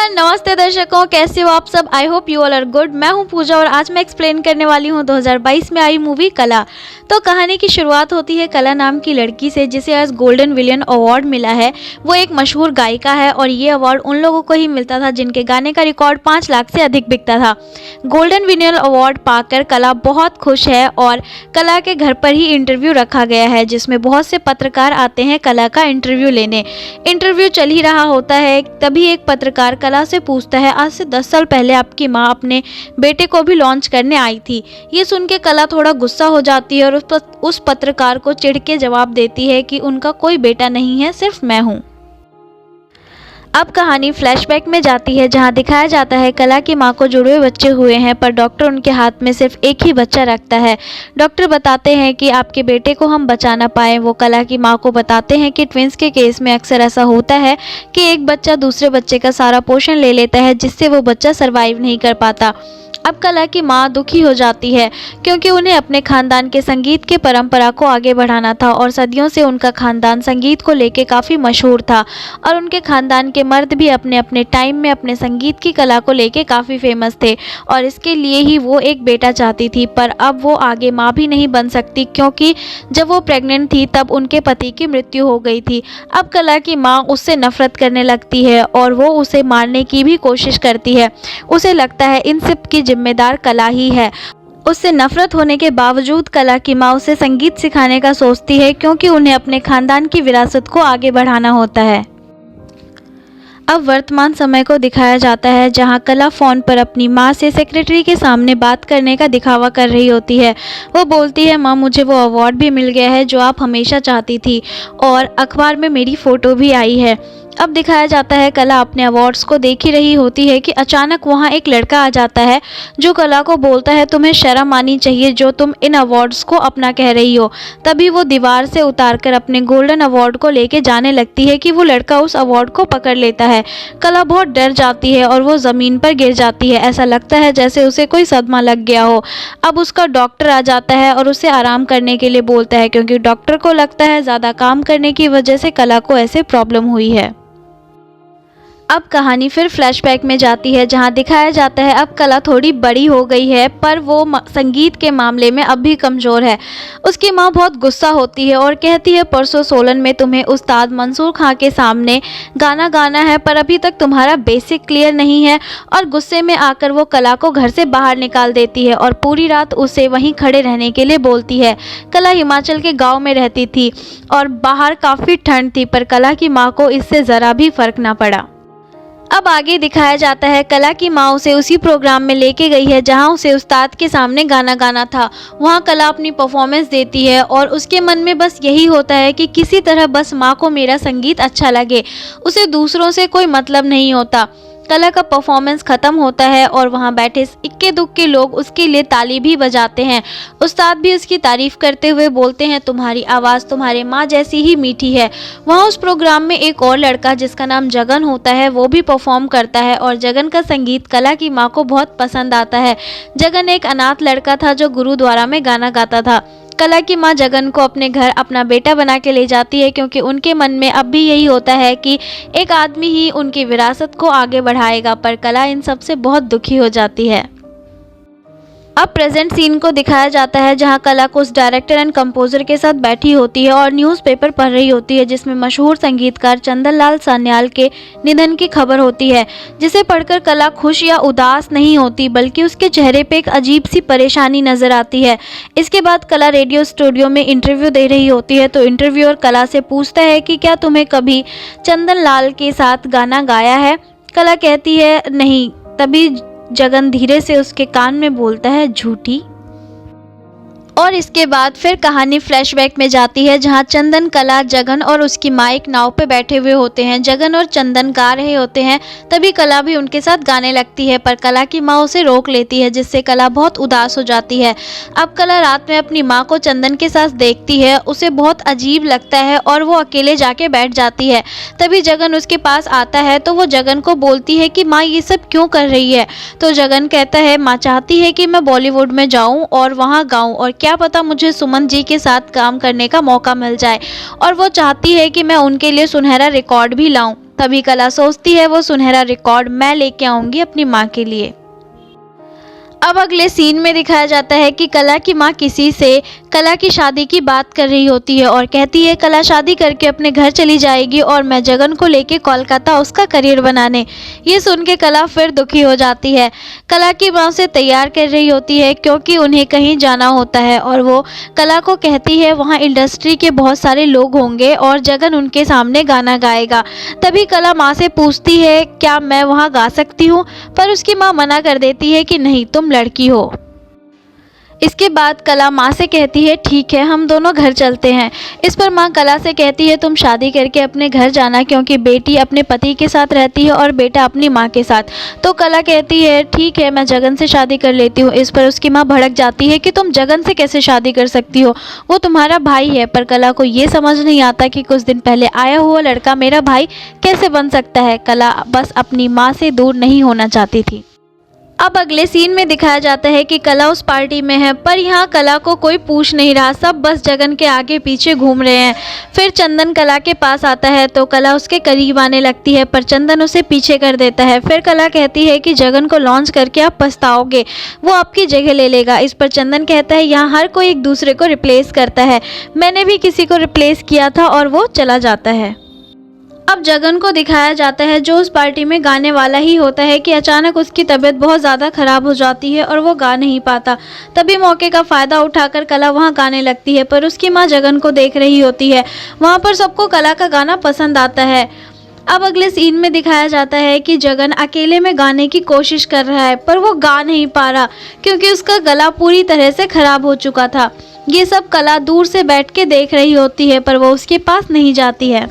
नमस्ते दर्शकों, कैसे हो आप सब। I hope you all are good. मैं हूं पूजा और आज मैं एक्सप्लेन करने वाली हूं 2022 में आई मूवी कला। तो कहानी की शुरुआत होती है कला नाम की लड़की से जिसे आज गोल्डन विलियन अवार्ड मिला है। वो एक मशहूर गायिका है और ये अवार्ड उन लोगों को ही मिलता था जिनके गाने का रिकॉर्ड 5 लाख से अधिक बिकता था। गोल्डन विलियन अवार्ड पाकर कला बहुत खुश है और कला के घर पर ही इंटरव्यू रखा गया है जिसमें बहुत से पत्रकार आते हैं कला का इंटरव्यू लेने। इंटरव्यू चल ही रहा होता है, तभी एक पत्रकार कला से पूछता है, आज से 10 साल पहले आपकी माँ अपने बेटे को भी लॉन्च करने आई थी। ये सुन के कला थोड़ा गुस्सा हो जाती है और उस पत्रकार को चिढ़ के जवाब देती है कि उनका कोई बेटा नहीं है, सिर्फ मैं हूँ। अब कहानी फ्लैशबैक में जाती है जहां दिखाया जाता है कला की मां को जुड़वे बच्चे हुए हैं पर डॉक्टर उनके हाथ में सिर्फ एक ही बच्चा रखता है। डॉक्टर बताते हैं कि आपके बेटे को हम बचा ना पाए। वो कला की मां को बताते हैं कि ट्विंस के केस में अक्सर ऐसा होता है कि एक बच्चा दूसरे बच्चे का सारा पोषण ले लेता है जिससे वो बच्चा सर्वाइव नहीं कर पाता। अब कला की माँ दुखी हो जाती है क्योंकि उन्हें अपने खानदान के संगीत की परंपरा को आगे बढ़ाना था और सदियों से उनका खानदान संगीत को लेके काफ़ी मशहूर था और उनके खानदान के मर्द भी अपने अपने टाइम में अपने संगीत की कला को लेके काफ़ी फेमस थे और इसके लिए ही वो एक बेटा चाहती थी। पर अब वो आगे माँ भी नहीं बन सकती क्योंकि जब वो प्रेग्नेंट थी तब उनके पति की मृत्यु हो गई थी। अब कला की माँ उससे नफरत करने लगती है और वो उसे मारने की भी कोशिश करती है। उसे लगता है इन सब की जिम्मेदार कला ही है। उससे नफरत होने के बावजूद कला की माँ उसे संगीत सिखाने का सोचती है क्योंकि उन्हें अपने खानदान की विरासत को आगे बढ़ाना होता है। अब वर्तमान समय को दिखाया जाता है जहां कला फ़ोन पर अपनी माँ से सेक्रेटरी के सामने बात करने का दिखावा कर रही होती है। वो बोलती है, माँ मुझे वो अवार्ड भी मिल गया है जो आप हमेशा चाहती थी और अखबार में मेरी फ़ोटो भी आई है। अब दिखाया जाता है कला अपने अवार्ड्स को देख ही रही होती है कि अचानक वहाँ एक लड़का आ जाता है जो कला को बोलता है, तुम्हें शर्म आनी चाहिए जो तुम इन अवार्ड्स को अपना कह रही हो। तभी वो दीवार से उतारकर अपने गोल्डन अवार्ड को लेके जाने लगती है कि वो लड़का उस अवार्ड को पकड़ लेता है। कला बहुत डर जाती है और वो ज़मीन पर गिर जाती है। ऐसा लगता है जैसे उसे कोई सदमा लग गया हो। अब उसका डॉक्टर आ जाता है और उसे आराम करने के लिए बोलता है क्योंकि डॉक्टर को लगता है ज़्यादा काम करने की वजह से कला को ऐसे प्रॉब्लम हुई है। अब कहानी फिर फ्लैशबैक में जाती है जहां दिखाया जाता है अब कला थोड़ी बड़ी हो गई है पर वो संगीत के मामले में अब भी कमज़ोर है। उसकी माँ बहुत गुस्सा होती है और कहती है, परसों सोलन में तुम्हें उस्ताद मंसूर खां के सामने गाना गाना है पर अभी तक तुम्हारा बेसिक क्लियर नहीं है। और गुस्से में आकर वो कला को घर से बाहर निकाल देती है और पूरी रात उसे वहीं खड़े रहने के लिए बोलती है। कला हिमाचल के गाँव में रहती थी और बाहर काफ़ी ठंड थी पर कला की माँ को इससे ज़रा भी फ़र्क ना पड़ा। अब आगे दिखाया जाता है कला की माँ उसे उसी प्रोग्राम में लेके गई है जहाँ उसे उस्ताद के सामने गाना गाना था। वहाँ कला अपनी परफॉर्मेंस देती है और उसके मन में बस यही होता है कि किसी तरह बस माँ को मेरा संगीत अच्छा लगे, उसे दूसरों से कोई मतलब नहीं होता। कला का परफॉर्मेंस ख़त्म होता है और वहाँ बैठे इक्के दुक्के लोग उसके लिए ताली भी बजाते हैं। उस्ताद भी उसकी तारीफ़ करते हुए बोलते हैं, तुम्हारी आवाज़ तुम्हारे माँ जैसी ही मीठी है। वहाँ उस प्रोग्राम में एक और लड़का जिसका नाम जगन होता है वो भी परफॉर्म करता है और जगन का संगीत कला की माँ को बहुत पसंद आता है। जगन एक अनाथ लड़का था जो गुरुद्वारा में गाना गाता था। कला की माँ जगन को अपने घर अपना बेटा बना के ले जाती है क्योंकि उनके मन में अब भी यही होता है कि एक आदमी ही उनकी विरासत को आगे बढ़ाएगा। पर कला इन सब से बहुत दुखी हो जाती है। अब प्रेजेंट सीन को दिखाया जाता है जहां कला को उस डायरेक्टर एंड कंपोजर के साथ बैठी होती है और न्यूज़पेपर पढ़ रही होती है जिसमें मशहूर संगीतकार चंदन लाल सान्याल के निधन की खबर होती है, जिसे पढ़कर कला खुश या उदास नहीं होती बल्कि उसके चेहरे पे एक अजीब सी परेशानी नजर आती है। इसके बाद कला रेडियो स्टूडियो में इंटरव्यू दे रही होती है तो इंटरव्यूअर कला से पूछता है कि क्या तुम्हें कभी चंदन लाल के साथ गाना गाया है। कला कहती है नहीं। तभी जगन धीरे से उसके कान में बोलता है, झूठी। और इसके बाद फिर कहानी फ्लैशबैक में जाती है जहां चंदन, कला, जगन और उसकी माँ एक नाव पे बैठे हुए होते हैं। जगन और चंदन गा रहे होते हैं, तभी कला भी उनके साथ गाने लगती है पर कला की माँ उसे रोक लेती है जिससे कला बहुत उदास हो जाती है। अब कला रात में अपनी माँ को चंदन के साथ देखती है, उसे बहुत अजीब लगता है और वो अकेले जाके बैठ जाती है। तभी जगन उसके पास आता है तो वो जगन को बोलती है कि माँ ये सब क्यों कर रही है। तो जगन कहता है, माँ चाहती है कि मैं बॉलीवुड में जाऊँ और वहाँ गाऊँ और क्या पता मुझे सुमन जी के साथ काम करने का मौका मिल जाए और वो चाहती है कि मैं उनके लिए सुनहरा रिकॉर्ड भी लाऊं। तभी कला सोचती है वो सुनहरा रिकॉर्ड मैं लेके आऊंगी अपनी माँ के लिए। अब अगले सीन में दिखाया जाता है कि कला की माँ किसी से कला की शादी की बात कर रही होती है और कहती है कला शादी करके अपने घर चली जाएगी और मैं जगन को लेके कोलकाता उसका करियर बनाने। ये सुन के कला फिर दुखी हो जाती है। कला की माँ उसे तैयार कर रही होती है क्योंकि उन्हें कहीं जाना होता है और वो कला को कहती है वहाँ इंडस्ट्री के बहुत सारे लोग होंगे और जगन उनके सामने गाना गाएगा। तभी कला माँ से पूछती है क्या मैं वहाँ गा सकती हूँ, पर उसकी माँ मना कर देती है कि नहीं, तुम लड़की हो। इसके बाद कला माँ से कहती है ठीक है हम दोनों घर चलते हैं। इस पर माँ कला से कहती है तुम शादी करके अपने घर जाना क्योंकि बेटी अपने पति के साथ रहती है और बेटा अपनी माँ के साथ। तो कला कहती है ठीक है मैं जगन से शादी कर लेती हूँ। इस पर उसकी माँ भड़क जाती है कि तुम जगन से कैसे शादी कर सकती हो, वो तुम्हारा भाई है। पर कला को ये समझ नहीं आता कि कुछ दिन पहले आया हुआ लड़का मेरा भाई कैसे बन सकता है। कला बस अपनी माँ से दूर नहीं होना चाहती थी। अब अगले सीन में दिखाया जाता है कि कला उस पार्टी में है पर यहाँ कला को कोई पूछ नहीं रहा, सब बस जगन के आगे पीछे घूम रहे हैं। फिर चंदन कला के पास आता है तो कला उसके करीब आने लगती है पर चंदन उसे पीछे कर देता है। फिर कला कहती है कि जगन को लॉन्च करके आप पछताओगे, वो आपकी जगह ले लेगा। इस पर चंदन कहता है यहाँ हर कोई एक दूसरे को रिप्लेस करता है, मैंने भी किसी को रिप्लेस किया था, और वो चला जाता है। अब जगन को दिखाया जाता है जो उस पार्टी में गाने वाला ही होता है कि अचानक उसकी तबीयत बहुत ज़्यादा ख़राब हो जाती है और वो गा नहीं पाता। तभी मौके का फ़ायदा उठाकर कला वहाँ गाने लगती है पर उसकी माँ जगन को देख रही होती है। वहाँ पर सबको कला का गाना पसंद आता है। अब अगले सीन में दिखाया जाता है कि जगन अकेले में गाने की कोशिश कर रहा है पर वो गा नहीं पा रहा क्योंकि उसका गला पूरी तरह से ख़राब हो चुका था। ये सब कला दूर से बैठ के देख रही होती है पर वो उसके पास नहीं जाती है।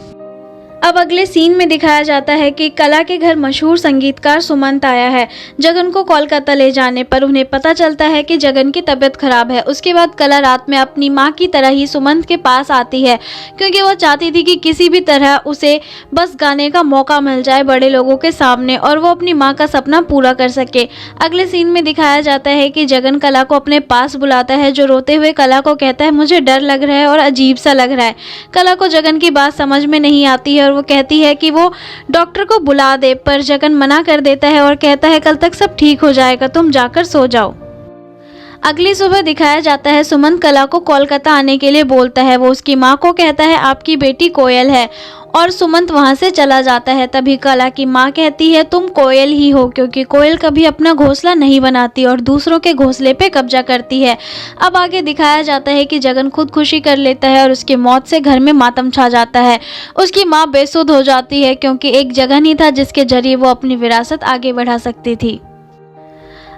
अब अगले सीन में दिखाया जाता है कि कला के घर मशहूर संगीतकार सुमंत आया है जगन को कोलकाता ले जाने पर। उन्हें पता चलता है कि जगन की तबीयत खराब है। उसके बाद कला रात में अपनी माँ की तरह ही सुमंत के पास आती है क्योंकि वो चाहती थी कि किसी भी तरह उसे बस गाने का मौका मिल जाए बड़े लोगों के सामने और वो अपनी माँ का सपना पूरा कर सके। अगले सीन में दिखाया जाता है कि जगन कला को अपने पास बुलाता है जो रोते हुए कला को कहता है मुझे डर लग रहा है और अजीब सा लग रहा है। कला को जगन की बात समझ में नहीं आती है और वो कहती है कि वो डॉक्टर को बुला दे पर जगन मना कर देता है और कहता है कल तक सब ठीक हो जाएगा, तुम जाकर सो जाओ। अगली सुबह दिखाया जाता है सुमंत कला को कोलकाता आने के लिए बोलता है। वो उसकी माँ को कहता है आपकी बेटी कोयल है और सुमंत वहाँ से चला जाता है। तभी कला की माँ कहती है तुम कोयल ही हो क्योंकि कोयल कभी अपना घोंसला नहीं बनाती और दूसरों के घोंसले पे कब्जा करती है। अब आगे दिखाया जाता है कि जगन खुदकुशी कर लेता है और उसकी मौत से घर में मातम छा जाता है। उसकी माँ बेसुध हो जाती है क्योंकि एक जगन ही था जिसके जरिए वो अपनी विरासत आगे बढ़ा सकती थी।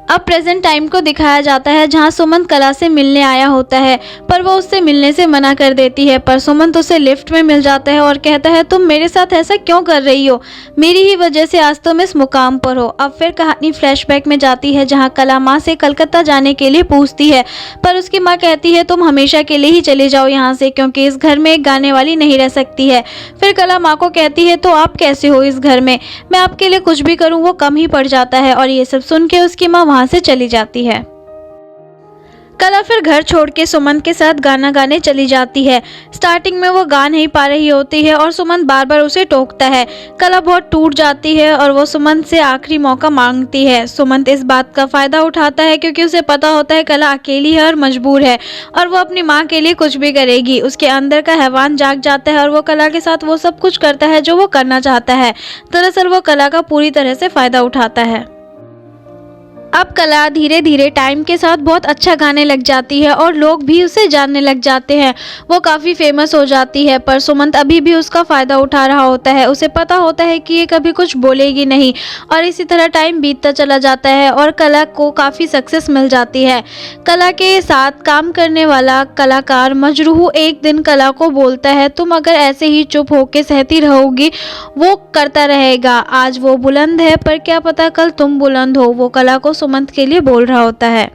अब प्रेजेंट टाइम को दिखाया जाता है जहां सुमंत कला से मिलने आया होता है पर वो उससे मिलने से मना कर देती है। पर सुमंत उसे लिफ्ट में मिल जाता है और कहता है तुम मेरे साथ ऐसा क्यों कर रही हो, मेरी ही वजह से आज तुम इस मुकाम पर हो। अब फिर कहानी फ्लैशबैक में जाती है जहां कला माँ से कलकत्ता जाने के लिए पूछती है पर उसकी माँ कहती है तुम हमेशा के लिए ही चले जाओ यहाँ से क्योंकि इस घर में एक गाने वाली नहीं रह सकती है। फिर कला माँ को कहती है तो आप कैसे हो इस घर में, मैं आपके लिए कुछ भी करूँ वो कम ही पड़ जाता है। और ये सब सुन के उसकी माँ वहाँ से चली जाती है। कला फिर घर छोड़ के सुमंत के साथ गाना गाने चली जाती है। स्टार्टिंग में वो गा नहीं पा रही होती है और सुमंत बार बार उसे टोकता है। कला बहुत टूट जाती है और वो सुमंत से आखिरी मौका मांगती है। सुमंत इस बात का फ़ायदा उठाता है क्योंकि उसे पता होता है कला अकेली है और मजबूर है और वो अपनी माँ के लिए कुछ भी करेगी। उसके अंदर का हैवान जाग जाता है और वो कला के साथ वो सब कुछ करता है जो वो करना चाहता है। दरअसल वो कला का पूरी तरह से फ़ायदा उठाता है। अब कला धीरे धीरे टाइम के साथ बहुत अच्छा गाने लग जाती है और लोग भी उसे जानने लग जाते हैं। वो काफ़ी फेमस हो जाती है पर सुमंत अभी भी उसका फ़ायदा उठा रहा होता है। उसे पता होता है कि ये कभी कुछ बोलेगी नहीं और इसी तरह टाइम बीतता चला जाता है और कला को काफ़ी सक्सेस मिल जाती है। कला के साथ काम करने वाला कलाकार मजरूह एक दिन कला को बोलता है तुम अगर ऐसे ही चुप होकर सहती रहोगी वो करता रहेगा। आज वो बुलंद है पर क्या पता कल तुम बुलंद हो। वो कला को सुमंत के लिए बोल रहा होता है।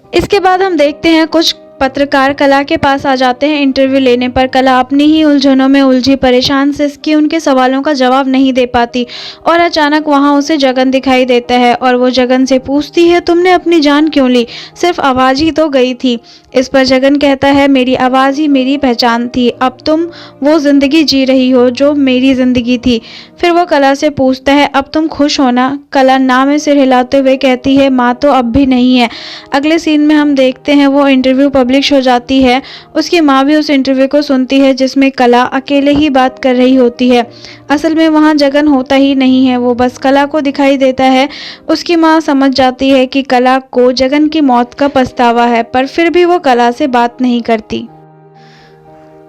इसके बाद हम देखते हैं कुछ पत्रकार कला के पास आ जाते हैं इंटरव्यू लेने पर। कला अपनी ही उलझनों में उलझी परेशान सिसकी उनके सवालों का जवाब नहीं दे पाती और अचानक वहां उसे जगन दिखाई देता है और वो जगन से पूछती है, तुमने अपनी जान क्यों ली? सिर्फ आवाज़ ही तो गई थी। इस पर जगन कहता है, मेरी आवाज़ ही मेरी पहचान थी। अब तुम वो ज़िंदगी जी रही हो जो मेरी ज़िंदगी थी। फिर वो कला से पूछता है, अब तुम खुश हो ना? कला ना में सिर हिलाते हुए कहती है, माँ तो अब भी नहीं है। अगले सीन में हम देखते हैं वो इंटरव्यू पब्लिश हो जाती है। उसकी माँ भी उस इंटरव्यू को सुनती है जिसमें कला अकेले ही बात कर रही होती है। असल में वहाँ जगन होता ही नहीं है, वो बस कला को दिखाई देता है। उसकी माँ समझ जाती है कि कला को जगन की मौत का पछतावा है, पर फिर भी वो कला से बात नहीं करती।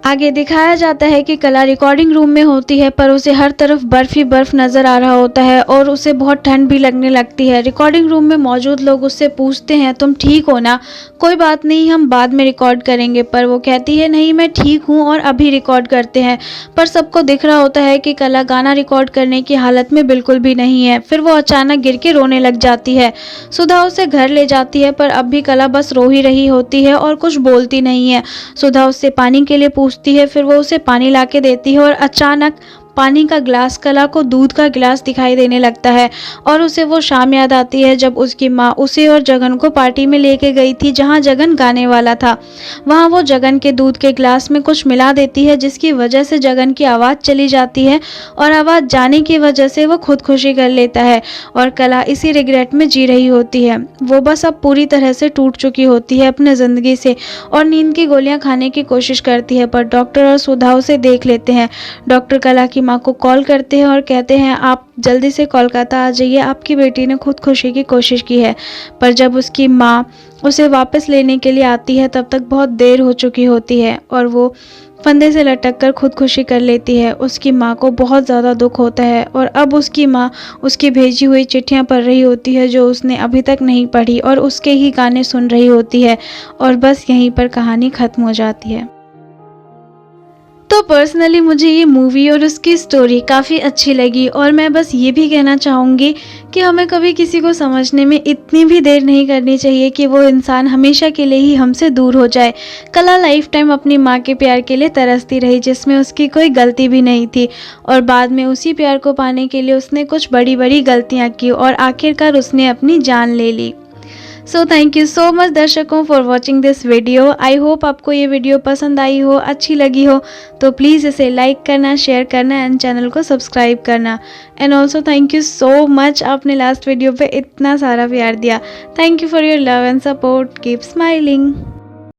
आगे दिखाया जाता है कि कला रिकॉर्डिंग रूम में होती है पर उसे हर तरफ बर्फ ही बर्फ नज़र आ रहा होता है और उसे बहुत ठंड भी लगने लगती है। रिकॉर्डिंग रूम में मौजूद लोग उससे पूछते हैं, तुम ठीक हो ना? कोई बात नहीं, हम बाद में रिकॉर्ड करेंगे। पर वो कहती है, नहीं मैं ठीक हूँ और अभी रिकॉर्ड करते हैं। पर सबको दिख रहा होता है कि कला गाना रिकॉर्ड करने की हालत में बिल्कुल भी नहीं है। फिर वो अचानक गिर के रोने लग जाती है। सुधा उसे घर ले जाती है पर अब भी कला बस रो ही रही होती है और कुछ बोलती नहीं है। सुधा उससे पानी के लिए पूछती है, फिर वो उसे पानी लाके देती है और अचानक पानी का गिलास कला को दूध का गिलास दिखाई देने लगता है और उसे वो शाम याद आती है जब उसकी माँ उसे और जगन को पार्टी में लेके गई थी जहाँ जगन गाने वाला था। वहाँ वो जगन के दूध के गिलास में कुछ मिला देती है जिसकी वजह से जगन की आवाज़ चली जाती है और आवाज़ जाने की वजह से वो खुदकुशी कर लेता है और कला इसी रिग्रेट में जी रही होती है। वो बस अब पूरी तरह से टूट चुकी होती है अपने ज़िंदगी से और नींद की गोलियाँ खाने की कोशिश करती है, पर डॉक्टर और सुधा उसे देख लेते हैं। डॉक्टर कला की माँ को कॉल करते हैं और कहते हैं, आप जल्दी से कोलकाता आ जाइए, आपकी बेटी ने खुदकुशी की कोशिश की है। पर जब उसकी माँ उसे वापस लेने के लिए आती है तब तक बहुत देर हो चुकी होती है और वो फंदे से लटक कर खुदकुशी कर लेती है। उसकी माँ को बहुत ज़्यादा दुख होता है और अब उसकी माँ उसकी भेजी हुई चिट्ठियाँ पढ़ रही होती है जो उसने अभी तक नहीं पढ़ी और उसके ही गाने सुन रही होती है और बस यहीं पर कहानी ख़त्म हो जाती है। तो पर्सनली मुझे ये मूवी और उसकी स्टोरी काफ़ी अच्छी लगी और मैं बस ये भी कहना चाहूँगी कि हमें कभी किसी को समझने में इतनी भी देर नहीं करनी चाहिए कि वो इंसान हमेशा के लिए ही हमसे दूर हो जाए। कला लाइफ टाइम अपनी माँ के प्यार के लिए तरसती रही जिसमें उसकी कोई गलती भी नहीं थी और बाद में उसी प्यार को पाने के लिए उसने कुछ बड़ी बड़ी गलतियाँ की और आखिरकार उसने अपनी जान ले ली। So thank you so much दर्शकों for watching this video. I hope आपको ये वीडियो पसंद आई हो, अच्छी लगी हो तो प्लीज़ इसे लाइक करना, शेयर करना एंड चैनल को सब्सक्राइब करना। And also thank you so much, आपने लास्ट वीडियो पे इतना सारा प्यार दिया। Thank you for your love and support. Keep smiling.